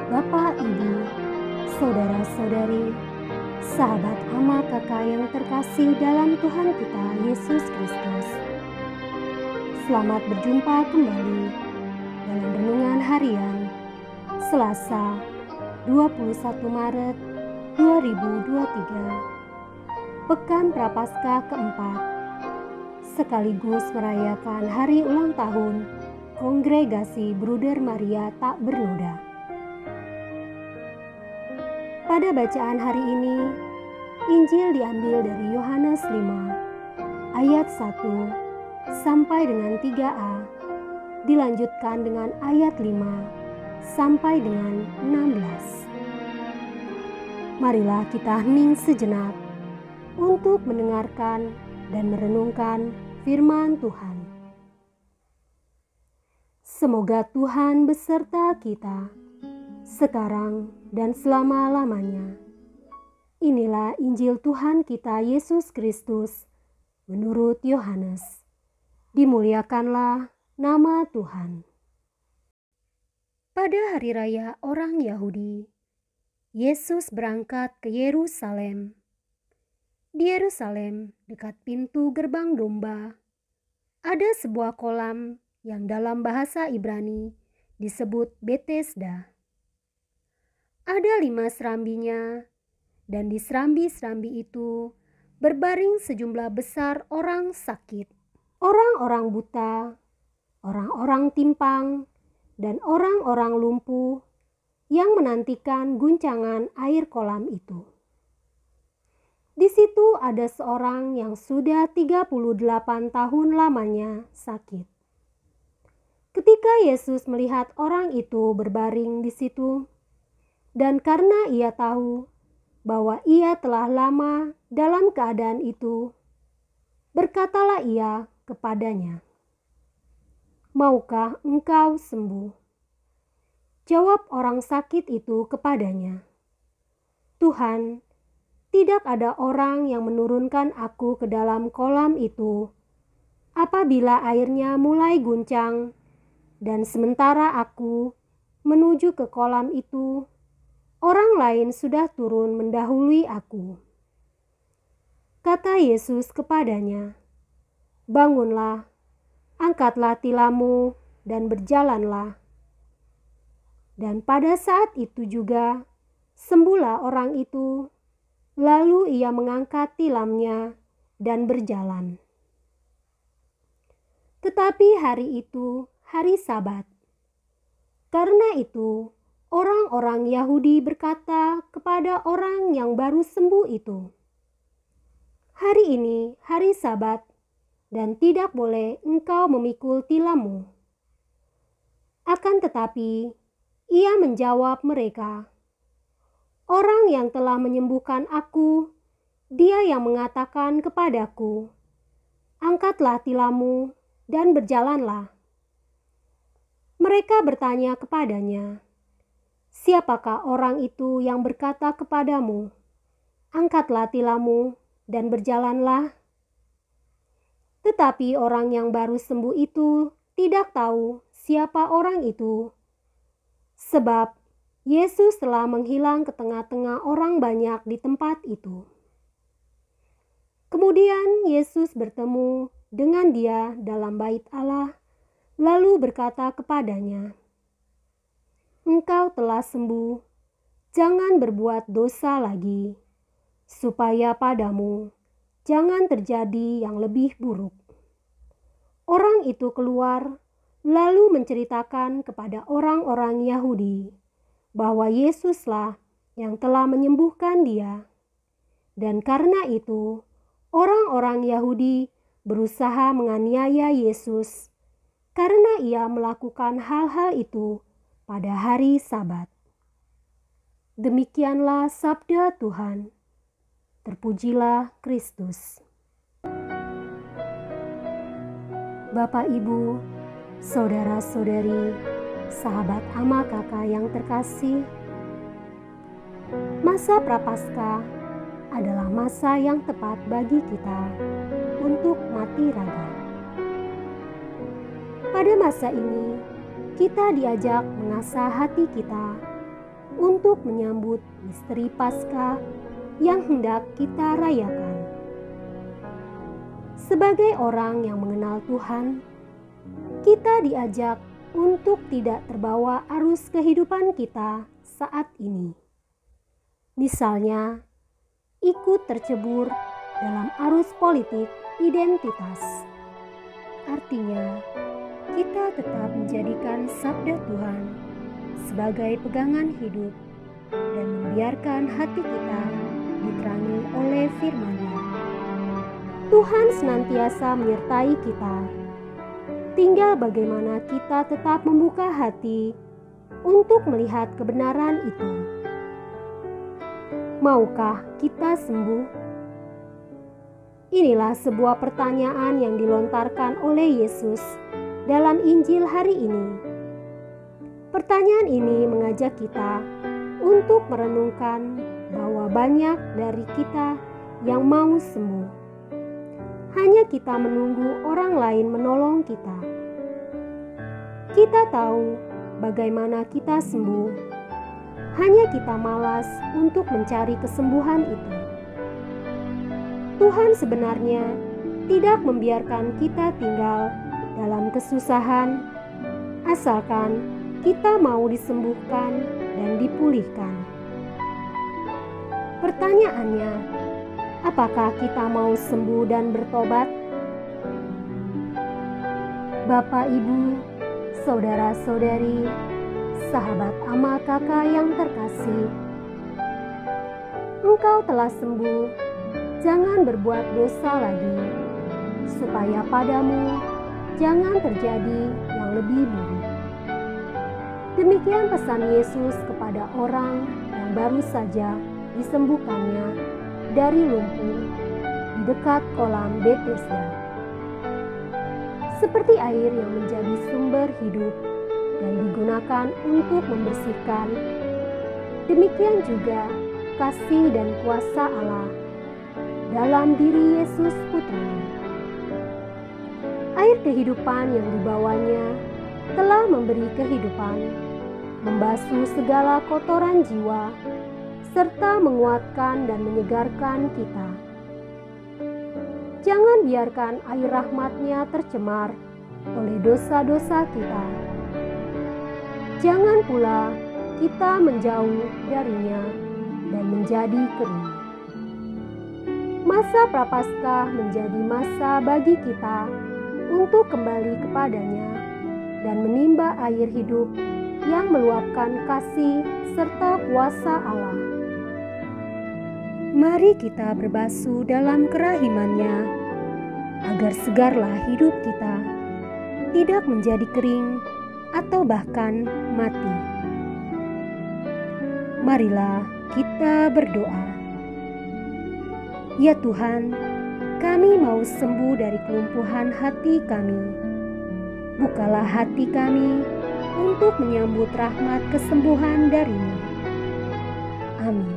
Bapak, Ibu, saudara-saudari, sahabat ama kakak yang terkasih dalam Tuhan kita Yesus Kristus. Selamat berjumpa kembali dalam renungan harian Selasa 21 Maret 2023, Pekan Prapaskah keempat, sekaligus merayakan hari ulang tahun Kongregasi Bruder Maria Tak Bernoda. Pada bacaan hari ini, Injil diambil dari Yohanes 5 ayat 1 sampai dengan 3a, dilanjutkan dengan ayat 5 sampai dengan 16. Marilah kita hening sejenak untuk mendengarkan dan merenungkan firman Tuhan. Semoga Tuhan beserta kita sekarang dan selama-lamanya. Inilah Injil Tuhan kita Yesus Kristus menurut Yohanes. Dimuliakanlah nama Tuhan. Pada hari raya orang Yahudi, Yesus berangkat ke Yerusalem. Di Yerusalem, dekat pintu gerbang domba, ada sebuah kolam yang dalam bahasa Ibrani disebut Betesda. Ada 5 serambinya, dan di serambi-serambi itu berbaring sejumlah besar orang sakit, orang-orang buta, orang-orang timpang, dan orang-orang lumpuh yang menantikan guncangan air kolam itu. Di situ ada seorang yang sudah 38 tahun lamanya sakit. Ketika Yesus melihat orang itu berbaring di situ, dan karena ia tahu bahwa ia telah lama dalam keadaan itu, berkatalah ia kepadanya, "Maukah engkau sembuh?" Jawab orang sakit itu kepadanya, "Tuhan, tidak ada orang yang menurunkan aku ke dalam kolam itu apabila airnya mulai guncang, dan sementara aku menuju ke kolam itu, orang lain sudah turun mendahului aku." Kata Yesus kepadanya, "Bangunlah, angkatlah tilammu dan berjalanlah." Dan pada saat itu juga sembuhlah orang itu, lalu ia mengangkat tilamnya dan berjalan. Tetapi hari itu hari Sabat. Karena itu orang-orang Yahudi berkata kepada orang yang baru sembuh itu, "Hari ini hari Sabat, dan tidak boleh engkau memikul tilammu." Akan tetapi ia menjawab mereka, "Orang yang telah menyembuhkan aku, dia yang mengatakan kepadaku, 'Angkatlah tilammu dan berjalanlah.'" Mereka bertanya kepadanya, "Siapakah orang itu yang berkata kepadamu, 'Angkatlah tilammu dan berjalanlah'?" Tetapi orang yang baru sembuh itu tidak tahu siapa orang itu, sebab Yesus telah menghilang ke tengah-tengah orang banyak di tempat itu. Kemudian Yesus bertemu dengan dia dalam bait Allah, lalu berkata kepadanya, "Engkau telah sembuh, jangan berbuat dosa lagi, supaya padamu jangan terjadi yang lebih buruk." Orang itu keluar, lalu menceritakan kepada orang-orang Yahudi bahwa Yesuslah yang telah menyembuhkan dia. Dan karena itu, orang-orang Yahudi berusaha menganiaya Yesus karena ia melakukan hal-hal itu pada hari Sabat. Demikianlah sabda Tuhan. Terpujilah Kristus. Bapak, Ibu, saudara-saudari, sahabat ama kakak yang terkasih, masa Prapaskah adalah masa yang tepat bagi kita untuk mati raga. Pada masa ini, kita diajak mengasah hati kita untuk menyambut misteri Paskah yang hendak kita rayakan. Sebagai orang yang mengenal Tuhan, kita diajak untuk tidak terbawa arus kehidupan kita saat ini. Misalnya, ikut tercebur dalam arus politik identitas. Artinya, kita tetap menjadikan sabda Tuhan sebagai pegangan hidup dan membiarkan hati kita diterangi oleh firman-Nya. Tuhan senantiasa menyertai kita. Tinggal bagaimana kita tetap membuka hati untuk melihat kebenaran itu. Maukah kita sembuh? Inilah sebuah pertanyaan yang dilontarkan oleh Yesus dalam Injil hari ini. Pertanyaan ini mengajak kita untuk merenungkan bahwa banyak dari kita yang mau sembuh. Hanya kita menunggu orang lain menolong kita. Kita tahu bagaimana kita sembuh. Hanya kita malas untuk mencari kesembuhan itu. Tuhan sebenarnya tidak membiarkan kita tinggal dalam kesusahan, asalkan kita mau disembuhkan dan dipulihkan. Pertanyaannya, apakah kita mau sembuh dan bertobat? Bapak, Ibu, saudara-saudari, sahabat ama kakak yang terkasih, engkau telah sembuh, jangan berbuat dosa lagi, supaya padamu jangan terjadi yang lebih buruk. Demikian pesan Yesus kepada orang yang baru saja disembuhkannya dari lumpuh di dekat kolam Bethesda. Seperti air yang menjadi sumber hidup dan digunakan untuk membersihkan, demikian juga kasih dan kuasa Allah dalam diri Yesus Putranya. Air kehidupan yang dibawanya telah memberi kehidupan, membasuh segala kotoran jiwa, serta menguatkan dan menyegarkan kita. Jangan biarkan air rahmat-Nya tercemar oleh dosa-dosa kita. Jangan pula kita menjauh darinya dan menjadi kering. Masa Prapaskah menjadi masa bagi kita untuk kembali kepadanya dan menimba air hidup yang meluapkan kasih serta kuasa Allah. Mari kita berbasuh dalam kerahiman-Nya, agar segarlah hidup kita, tidak menjadi kering atau bahkan mati. Marilah kita berdoa. Ya Tuhan, kami mau sembuh dari kelumpuhan hati kami. Bukalah hati kami untuk menyambut rahmat kesembuhan dari-Mu. Amin.